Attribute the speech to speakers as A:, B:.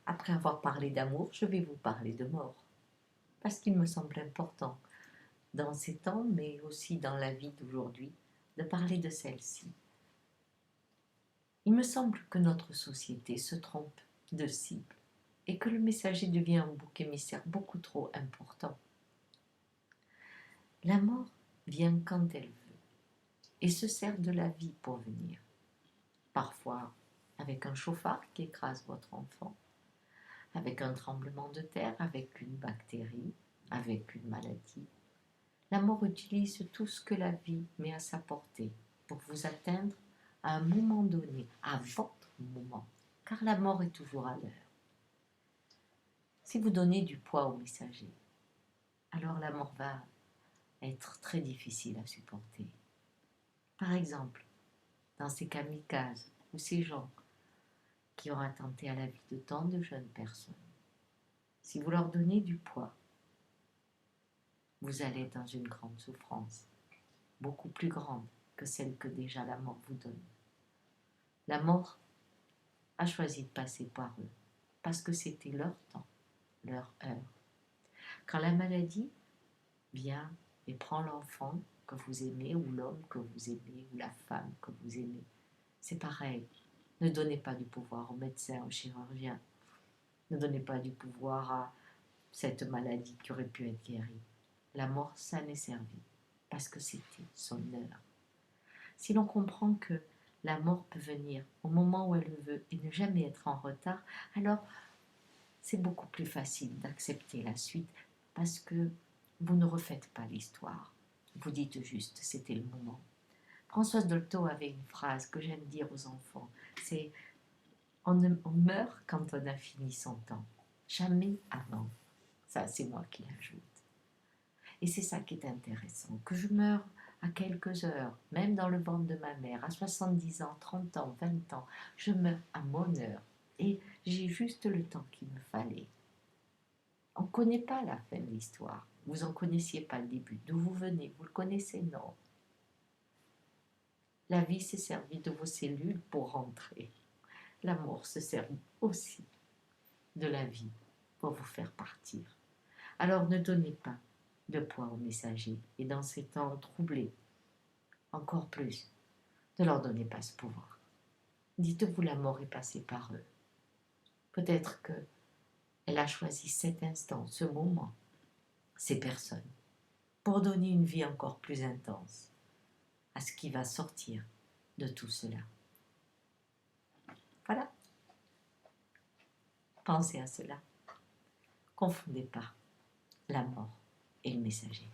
A: Après avoir parlé d'amour, je vais vous parler de mort, parce qu'il me semble important, dans ces temps, mais aussi dans la vie d'aujourd'hui, de parler de celle-ci. Il me semble que notre société se trompe de cible et que le messager devient un bouc émissaire beaucoup trop important. La mort vient quand elle veut et se sert de la vie pour venir. Parfois avec un chauffard qui écrase votre enfant, avec un tremblement de terre, avec une bactérie, avec une maladie. La mort utilise tout ce que la vie met à sa portée pour vous atteindre à un moment donné, à votre moment, car la mort est toujours à l'heure. Si vous donnez du poids au messager, alors la mort va être très difficile à supporter. Par exemple, dans ces kamikazes ou ces gens qui ont attenté à la vie de tant de jeunes personnes, si vous leur donnez du poids, vous allez dans une grande souffrance, beaucoup plus grande que celle que déjà la mort vous donne. La mort a choisi de passer par eux, parce que c'était leur temps, leur heure. Quand la maladie vient et prend l'enfant que vous aimez, ou l'homme que vous aimez, ou la femme que vous aimez, c'est pareil. Ne donnez pas du pouvoir au médecin, au chirurgien. Ne donnez pas du pouvoir à cette maladie qui aurait pu être guérie. La mort, ça n'est servi, parce que c'était son heure. Si l'on comprend que la mort peut venir au moment où elle le veut et ne jamais être en retard, alors c'est beaucoup plus facile d'accepter la suite parce que vous ne refaites pas l'histoire. Vous dites juste, c'était le moment. Françoise Dolto avait une phrase que j'aime dire aux enfants, c'est on meurt quand on a fini son temps, jamais avant. Ça, c'est moi qui l'ajoute. Et c'est ça qui est intéressant, que je meurs à quelques heures, même dans le ventre de ma mère, à 70 ans, 30 ans, 20 ans, je meurs à mon heure. Et j'ai juste le temps qu'il me fallait. On ne connaît pas la fin de l'histoire. Vous en connaissiez pas le début. D'où vous venez, vous le connaissez, non. La vie s'est servie de vos cellules pour rentrer. La mort se sert aussi de la vie pour vous faire partir. Alors ne donnez pas de poids aux messagers et dans ces temps troublés, encore plus, ne leur donnez pas ce pouvoir. Dites-vous, la mort est passée par eux. Peut-être que elle a choisi cet instant, ce moment, ces personnes, pour donner une vie encore plus intense à ce qui va sortir de tout cela. Voilà. Pensez à cela. Confondez pas la mort et le messager.